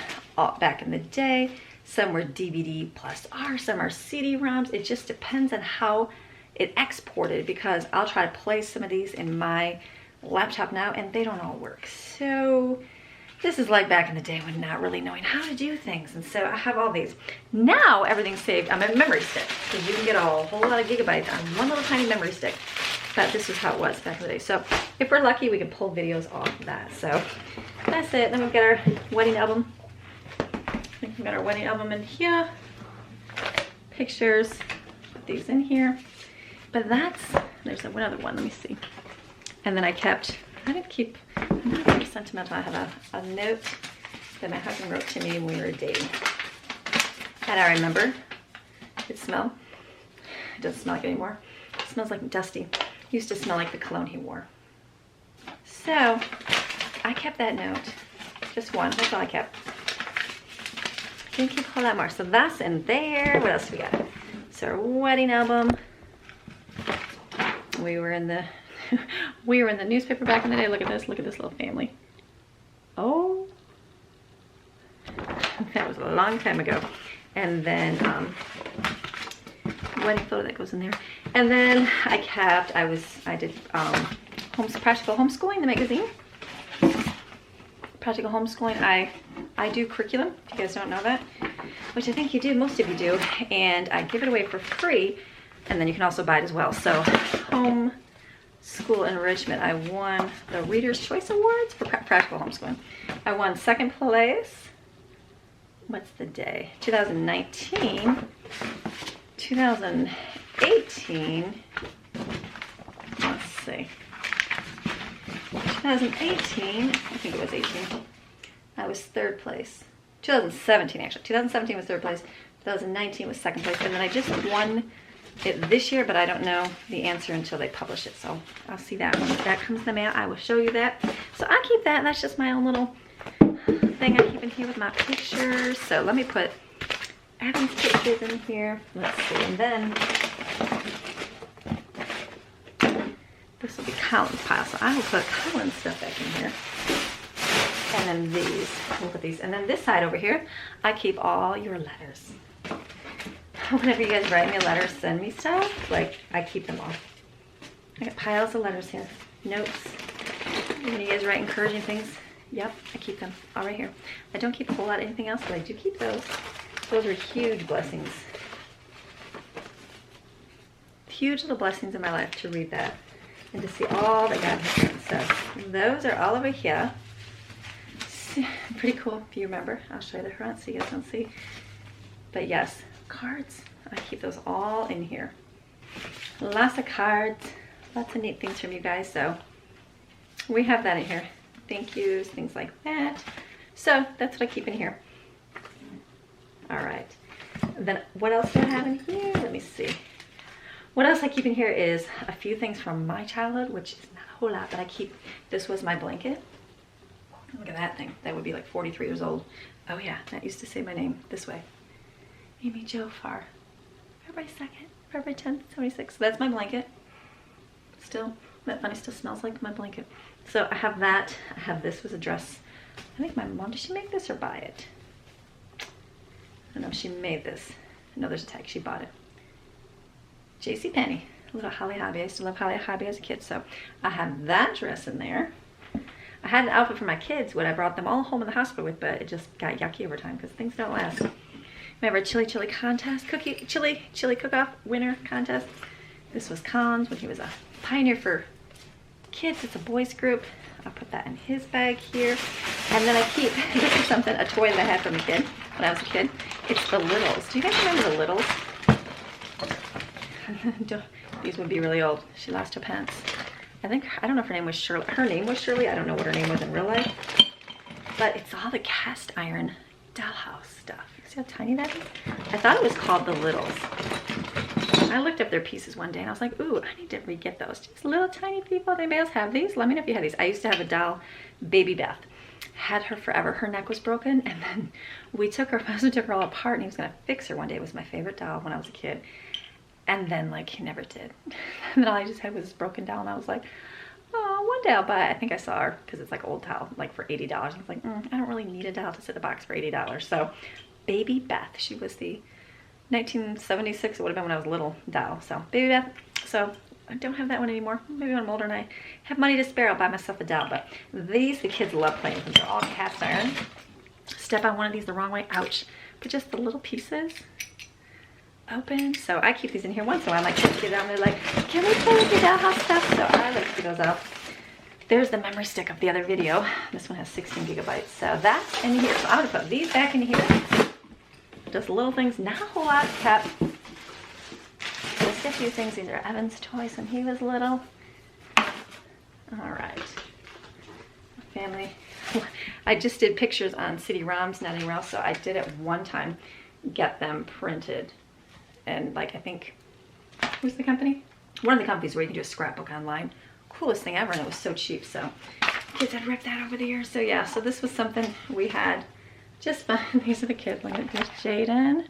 back in the day. Some were DVD plus R, some are CD-ROMs. It just depends on how it exported, because I'll try to play some of these in my laptop now and they don't all work. So this is like back in the day when not really knowing how to do things. And so I have all these. Now everything's saved on a memory stick, because you can get a whole lot of gigabytes on one little tiny memory stick. But this is how it was back in the day. So if we're lucky, we can pull videos off of that. So that's it. Then we've got our wedding album. I think we've got our wedding album in here. Pictures. Put these in here. But there's one other one. Let me see. And then I didn't keep, I'm not very sentimental. I have a note that my husband wrote to me when we were dating. And I remember it smelled. It doesn't smell like it anymore. It smells like dusty. It used to smell like the cologne he wore. So I kept that note. Just one. That's all I kept. Didn't keep a whole lot more. So that's in there. What else we got? So our wedding album. We were in the newspaper back in the day. Look at this little family. Oh, that was a long time ago. And then wedding photo that goes in there. And then I did Practical Homeschooling, the magazine. Practical Homeschooling, I do curriculum, if you guys don't know that, which I think you do, most of you do, and I give it away for free, and then you can also buy it as well. So Homeschool Enrichment, I won the Reader's Choice Awards for Practical Homeschooling. I won second place. What's the day? 2019. 2018. Let's see. 2018, I think it was 18. I was third place. 2017 actually. 2017 was third place. 2019 was second place. And then I just won it this year, but I don't know the answer until they publish it. So I'll see that when that comes in the mail. I will show you that. So I keep that. That's just my own little thing I keep in here with my pictures. So let me put Evan's pictures in here. Let's see. And then this will be Colin's pile. So I will put Colin's stuff back in here. And then these, we'll put these. And then this side over here, I keep all your letters. Whenever you guys write me a letter, send me stuff, like I keep them all. I got piles of letters here, notes. When you guys write encouraging things, yep, I keep them all right here. I don't keep a whole lot of anything else, but I do keep those. Those are huge blessings. Huge little blessings in my life to read that and to see all that God has done. So those are all over here. Pretty cool if you remember. I'll show you the front so you guys don't see. But yes, cards. I keep those all in here. Lots of cards. Lots of neat things from you guys. So we have that in here. Thank yous, things like that. So that's what I keep in here. All right. Then what else do I have in here? Let me see. What else I keep in here is a few things from my childhood, which is not a whole lot, but I keep, this was my blanket. Look at that thing. That would be like 43 years old. Oh yeah, that used to say my name this way. Amy Jo Farr. February 2nd, February 10th, 76. So that's my blanket. Still, that funny still smells like my blanket. So I have that. I have this was a dress. I think my mom, did she make this or buy it? I don't know if she made this. No, there's a tag. She bought it. JCPenney. A little Holly Hobby. I used to love Holly Hobby as a kid. So I have that dress in there. I had an outfit for my kids, what I brought them all home in the hospital with, but it just got yucky over time because things don't last. Remember chili contest, chili cook-off winner contest. This was Colin's when he was a pioneer for kids. It's a boys group. I'll put that in his bag here. And then I keep, this is something, a toy that I had from a kid when I was a kid. It's the Littles. Do you guys remember the Littles? These would be really old. She lost her pants. I don't know if her name was Shirley. Her name was Shirley. I don't know what her name was in real life. But it's all the cast iron dollhouse stuff. See how tiny that is? I thought it was called the Littles. I looked up their pieces one day and I was like, ooh, I need to re-get those. Just little tiny people. Anybody else have these? Let me know if you have these. I used to have a doll, Baby Beth. Had her forever. Her neck was broken. And then my husband took her all apart and he was going to fix her one day. It was my favorite doll when I was a kid. And then, like, he never did. And then all I just had was this broken doll, and I was like, oh, one day I'll buy it. I think I saw her, because it's like old doll, like for $80. I was like, I don't really need a doll to sit in the box for $80. So, Baby Beth, she was the 1976, it would have been when I was a little doll. So, Baby Beth. So, I don't have that one anymore. Maybe when I'm older and I have money to spare, I'll buy myself a doll. But these, the kids love playing with them. They're all cast iron. Step on one of these the wrong way, ouch. But just the little pieces. Open. So I keep these in here once in a while. My kids get out and they're like, can we play with your dollhouse stuff? So I like to get those out. There's the memory stick of the other video. This one has 16 gigabytes. So that's in here. So I'm going to put these back in here. Just little things, not a whole lot kept. Just a few things. These are Evan's toys when he was little. All right. Family. I just did pictures on CD-ROMs, not anywhere else. So I did it one time, get them printed. And like, I think, who's the company? One of the companies where you can do a scrapbook online. Coolest thing ever, and it was so cheap. So kids had ripped that over the years. So yeah, so this was something we had just fun. These are the kids. Look at this, Jaden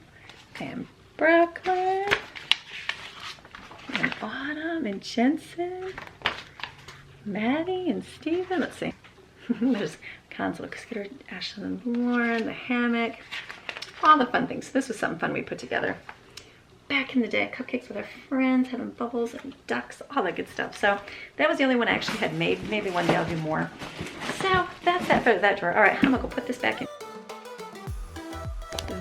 and Brooklyn and Autumn and Jensen, Maddie and Steven. Let's see. There's console, Scooter, Ashley and Lauren, the hammock, all the fun things. This was something fun we put together. Back in the day, cupcakes with our friends, having bubbles and ducks, all that good stuff. So that was the only one I actually had made. Maybe one day I'll do more. So that's that for that drawer. All right, I'm gonna go put this back in.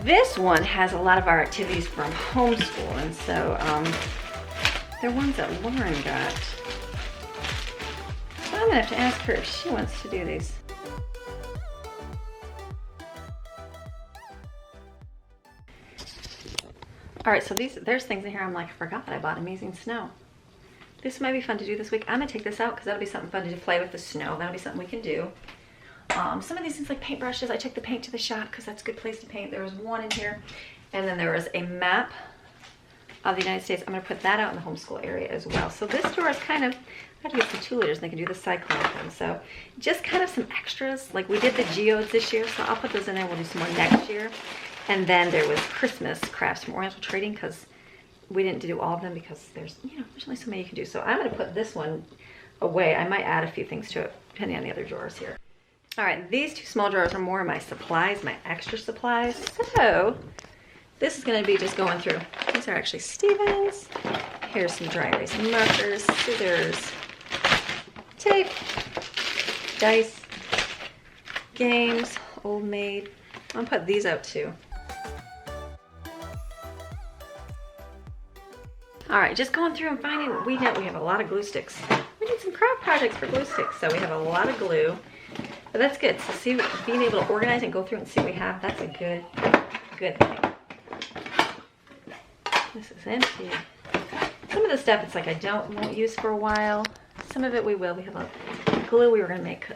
This one has a lot of our activities from homeschool, and so they're ones that Lauren got. So I'm gonna have to ask her if she wants to do these. All right, so there's things in here I'm like, I forgot that I bought Amazing Snow. This might be fun to do this week. I'm gonna take this out because that'll be something fun to play with the snow. That'll be something we can do. Some of these things like paintbrushes, I took the paint to the shop because that's a good place to paint. There was one in here. And then there was a map of the United States. I'm gonna put that out in the homeschool area as well. So this drawer is kind of, I have to get some 2 liters and they can do the cyclone thing. So just kind of some extras. Like we did the geodes this year, so I'll put those in there. We'll do some more next year. And then there was Christmas crafts from Oriental Trading, because we didn't do all of them because there's, you know, there's only so many you can do. So I'm gonna put this one away. I might add a few things to it depending on the other drawers here. All right, these 2 small drawers are more of my supplies, my extra supplies. So this is gonna be just going through. These are actually Stevens. Here's some dry erase markers, scissors, tape, dice, games, Old Maid. I'm gonna put these out too. All right, just going through and finding, we have a lot of glue sticks. We need some craft projects for glue sticks, so we have a lot of glue. But that's good. So see, being able to organize and go through and see what we have, that's a good thing. This is empty. Some of the stuff it's like I won't use for a while. Some of it we will. We have a glue we were gonna make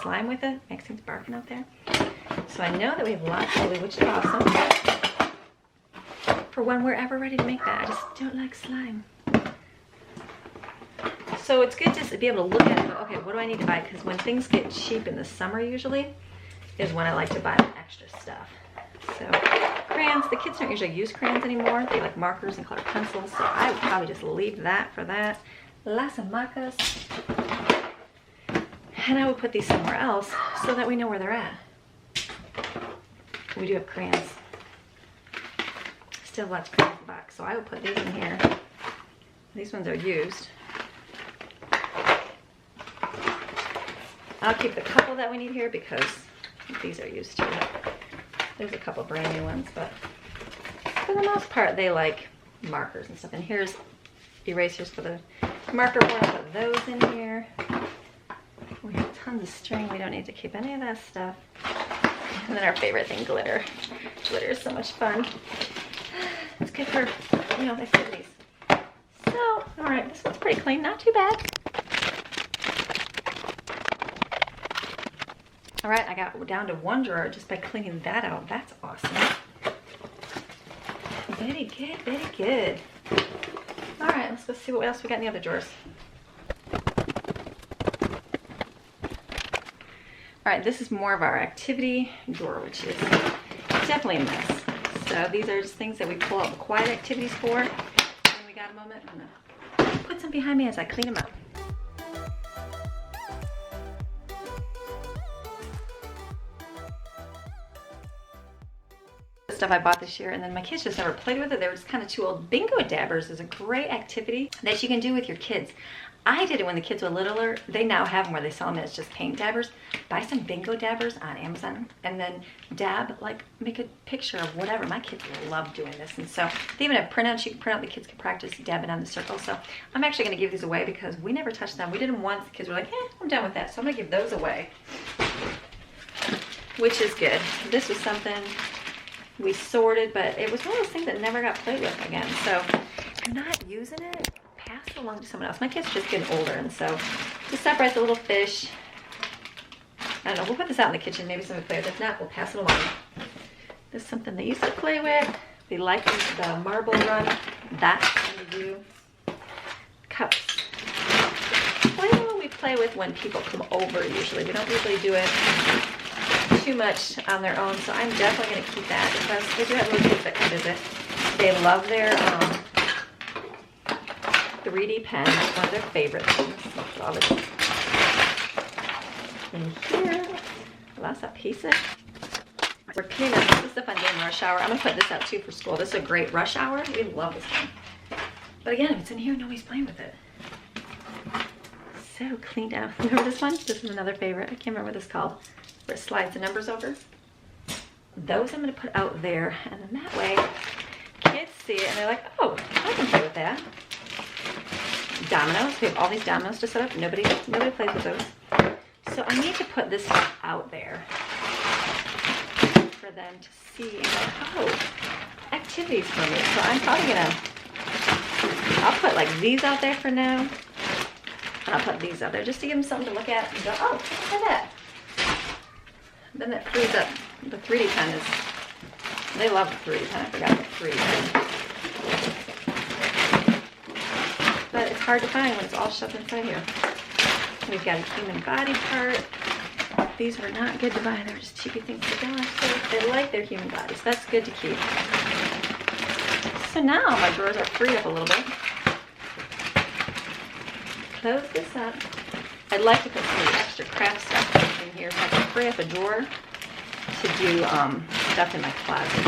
slime with it. Maxine's barking out there. So I know that we have lots of glue, which is awesome. For when we're ever ready to make that. I just don't like slime. So it's good just to be able to look at it and go, okay, what do I need to buy? Because when things get cheap in the summer usually is when I like to buy the extra stuff. So crayons, the kids don't usually use crayons anymore. They like markers and colored pencils. So I would probably just leave that for that. Las hamacas. And I would put these somewhere else so that we know where they're at. We do have crayons. Still lots of crayons in the box. So I would put these in here. These ones are used. I'll keep the couple that we need here because these are used too. There's a couple brand new ones, but for the most part, they like markers and stuff. And here's erasers for the marker board. I'll put those in here. We have tons of string. We don't need to keep any of that stuff. And then our favorite thing, glitter. Glitter is so much fun. It's good for, you know, activities. So, all right, this one's pretty clean. Not too bad. All right, I got down to 1 drawer just by cleaning that out. That's awesome. Very good, very good. All right, let's go see what else we got in the other drawers. All right, this is more of our activity drawer, which is definitely a mess. So these are just things that we pull out the quiet activities for. When we got a moment, I'm gonna put some behind me as I clean them up. Stuff I bought this year, and then my kids just never played with it. They were just kind of too old. Bingo dabbers is a great activity that you can do with your kids. I did it when the kids were littler. They now have them where they sell them as just paint dabbers. Buy some bingo dabbers on Amazon and then dab, like make a picture of whatever. My kids love doing this, and so they even have printouts. You can print out, the kids can practice dabbing on the circle. So I'm actually going to give these away because we never touched them. We did them once. The kids were like, I'm done with that. So I'm going to give those away, which is good. This was something we sorted, but it was one of those things that never got played with again. So if you're not using it, pass it along to someone else. My kids are just getting older, and so just separates the little fish. I don't know, we'll put this out in the kitchen. Maybe somebody play with it. If not, we'll pass it along. This is something they used to play with. They like the marble run. That's what we do. Cups. Well, we play with when people come over usually. We don't usually do it too much on their own, so I'm definitely going to keep that because we do have little kids that come visit. They love their 3D pen. That's one of their favorite things. Love it. In here, lots of pieces. We're cleaning up. This is the fun game, rush hour. I'm going to put this out too for school. This is a great rush hour. We love this one. But again, if it's in here, nobody's playing with it. So cleaned out. Remember this one? This is another favorite. I can't remember what this is called. Where it slides the numbers over. Those I'm going to put out there, and then that way kids see it and they're like, oh, I can play with that. Dominoes. We have all these dominoes to set up. Nobody plays with those. So I need to put this stuff out there for them to see and go, oh, activities for me. So I'm probably going to, I'll put like these out there for now. And I'll put these out there just to give them something to look at and go, oh, look at that. Then that frees up. The 3D pen is, they love the 3D pen. I forgot the 3D pen. But it's hard to find when it's all shoved inside here. We've got a human body part. These were not good to buy. They were just cheapy things to go. Actually, they like their human bodies. That's good to keep. So now my drawers are freed up a little bit. Close this up. I'd like to put some extra craft stuff in here so I can free up a drawer to do stuff in my closet.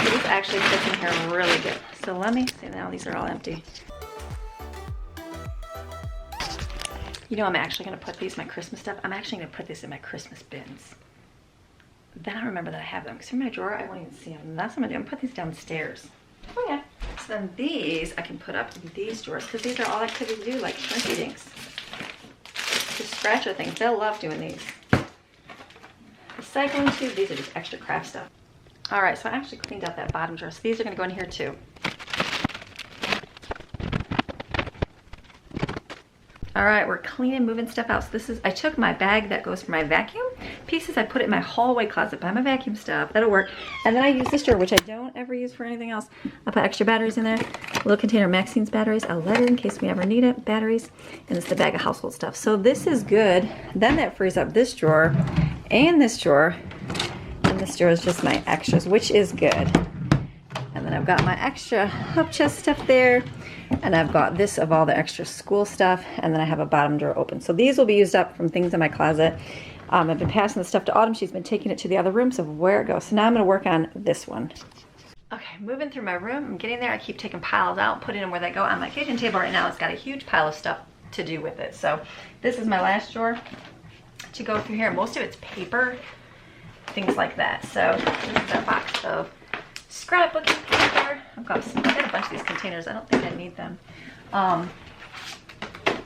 So this actually fits in here really good. So let me see, now these are all empty. You know, I'm actually going to put these, my Christmas stuff, I'm actually going to put this in my Christmas bins. Then I remember that I have them. Because in my drawer, I won't even see them. And that's what I'm going to do. I'm going to put these downstairs. Oh, yeah. So then these, I can put up in these drawers. Because these are all activities to do, like shrinky dinks. The scratcher things. They'll love doing these. The cycling tube, these are just extra craft stuff. All right, so I actually cleaned out that bottom drawer. So these are going to go in here too. All right, we're cleaning, moving stuff out. So this is, I took my bag that goes for my vacuum pieces. I put it in my hallway closet by my vacuum stuff. That'll work. And then I use this drawer, which I don't ever use for anything else. I put extra batteries in there. A little container of Maxine's batteries. I'll let it in case we ever need it. Batteries. And it's the bag of household stuff. So this is good. Then that frees up this drawer and this drawer. And this drawer is just my extras, which is good. And then I've got my extra up chest stuff there. And I've got this of all the extra school stuff. And then I have a bottom drawer open. So these will be used up from things in my closet. I've been passing the stuff to Autumn. She's been taking it to the other rooms of where it goes. So now I'm going to work on this one. Okay, moving through my room. I'm getting there. I keep taking piles out, putting them where they go. On my kitchen table right now, it's got a huge pile of stuff to do with it. So this is my last drawer to go through here. Most of it's paper, things like that. So this is a box of scrapbooking paper. I've got a bunch of these containers. I don't think I need them.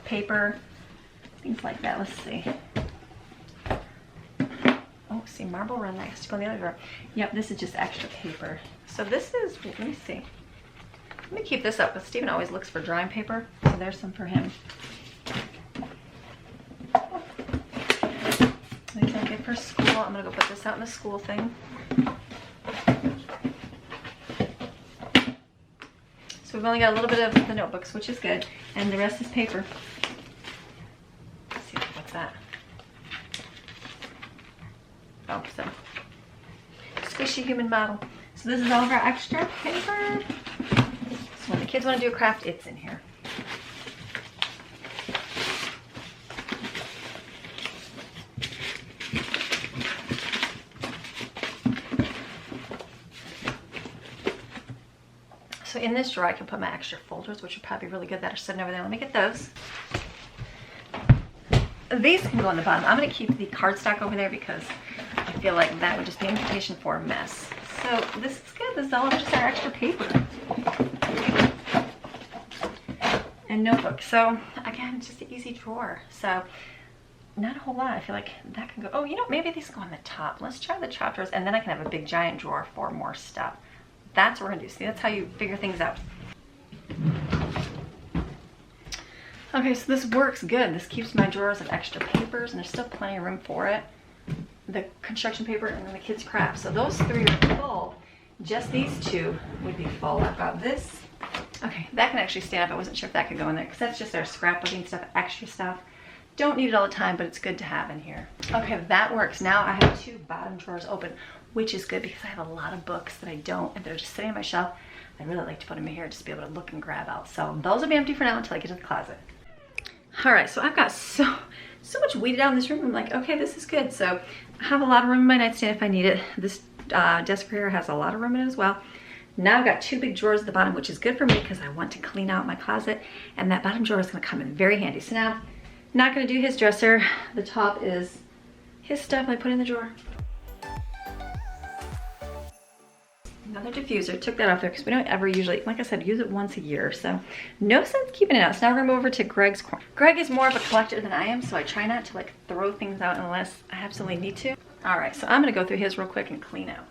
Paper, things like that. Let's see. Oh, see, marble run next to go in the other drawer. Yep, this is just extra paper. So this is, let me see. Let me keep this up because Stephen always looks for drawing paper. So there's some for him. These are good for school. I'm going to go put this out in the school thing. So we've only got a little bit of the notebooks, which is good. And the rest is paper. Let's see, what's that? Oh, so squishy human model. So this is all of our extra paper. So when the kids want to do a craft, it's in here. So in this drawer, I can put my extra folders, which are probably really good that are sitting over there. Let me get those. These can go in the bottom. I'm going to keep the cardstock over there because I feel like that would just be an invitation for a mess. So this is good. This is all just our extra paper. And notebook. So again, just an easy drawer. So not a whole lot. I feel like that can go. Oh, you know, maybe these go on the top. Let's try the top drawers, and then I can have a big giant drawer for more stuff. That's what we're gonna do. See, that's how you figure things out. Okay, so this works good. This keeps my drawers of extra papers, and there's still plenty of room for it. The construction paper and then the kids' crafts. So those three are full. Just these two would be full. I've got this. Okay, that can actually stand up. I wasn't sure if that could go in there because that's just our scrapbooking stuff, extra stuff. Don't need it all the time, but it's good to have in here. Okay, that works. Now I have two bottom drawers open, which is good because I have a lot of books that I don't, and they're just sitting on my shelf. I'd really like to put them in here just to be able to look and grab out. So those will be empty for now until I get to the closet. All right, so I've got so much weeded out in this room. I'm like, okay, this is good. So I have a lot of room in my nightstand if I need it. This desk here has a lot of room in it as well. Now I've got two big drawers at the bottom, which is good for me because I want to clean out my closet, and that bottom drawer is gonna come in very handy. So now, not gonna do his dresser. The top is his stuff I put in the drawer. Another diffuser, took that off there because we don't ever usually, like I said, use it once a year. So no sense keeping it out. So now we're gonna move over to Greg's corner. Greg is more of a collector than I am, so I try not to like throw things out unless I absolutely need to. All right, so I'm gonna go through his real quick and clean out.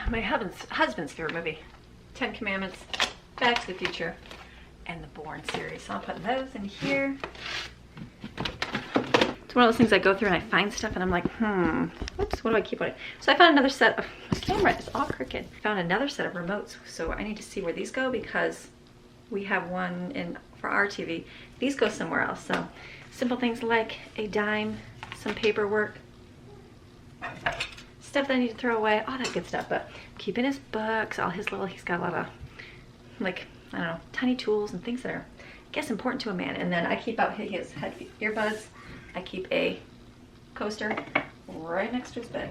My husband's favorite movie, 10 Commandments, Back to the Future, and the Bourne series. So I'll put those in here. It's one of those things I go through and I find stuff and I'm like, whoops, what do I keep on it? So I found another set of, my camera is all crooked. I found another set of remotes. So I need to see where these go because we have one in for our TV. These go somewhere else. So simple things like a dime, some paperwork, stuff that I need to throw away, all that good stuff. But keeping his books, all his little, he's got a lot of like, I don't know, tiny tools and things that are, I guess, important to a man. And then I keep out his head earbuds. I keep a coaster right next to his bed.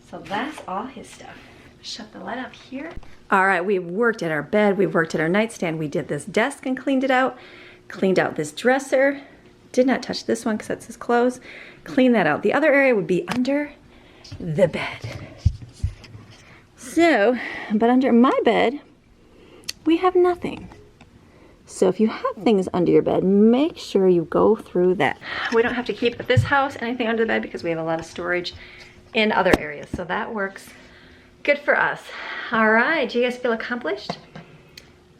So that's all his stuff. Shut the light up here. All right, we've worked at our bed, we've worked at our nightstand, we did this desk and cleaned it out, cleaned out this dresser, did not touch this one because that's his clothes, clean that out. The other area would be under the bed. So, but under my bed, we have nothing. So if you have things under your bed, make sure you go through that. We don't have to keep at this house anything under the bed because we have a lot of storage in other areas. So that works good for us. All right, do you guys feel accomplished?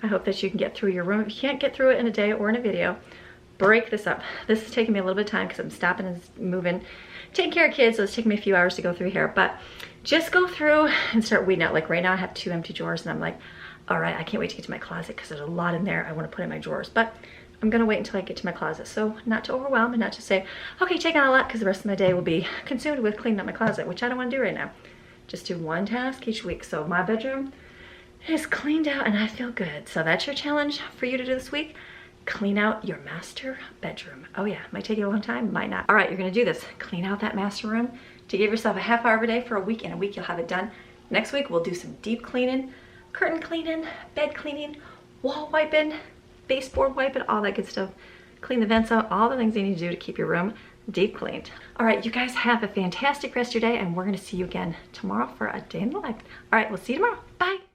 I hope that you can get through your room. If you can't get through it in a day or in a video, break this up. This is taking me a little bit of time because I'm stopping and moving, taking care of kids, so it's taking me a few hours to go through here. But just go through and start weeding out. Like right now I have 2 empty drawers and I'm like, all right, I can't wait to get to my closet because there's a lot in there I want to put in my drawers. But I'm gonna wait until I get to my closet. So not to overwhelm and not to say, okay, take on a lot because the rest of my day will be consumed with cleaning up my closet, which I don't want to do right now. Just do one task each week. So my bedroom is cleaned out and I feel good. So that's your challenge for you to do this week. Clean out your master bedroom. Oh yeah, might take you a long time, might not. All right, you're gonna do this. Clean out that master room to give yourself a half hour a day for a week. In a week, you'll have it done. Next week, we'll do some deep cleaning, curtain cleaning, bed cleaning, wall wiping, baseboard wiping, all that good stuff. Clean the vents out, all the things you need to do to keep your room deep cleaned. All right, you guys have a fantastic rest of your day and we're gonna see you again tomorrow for a day in the life. All right, we'll see you tomorrow. Bye.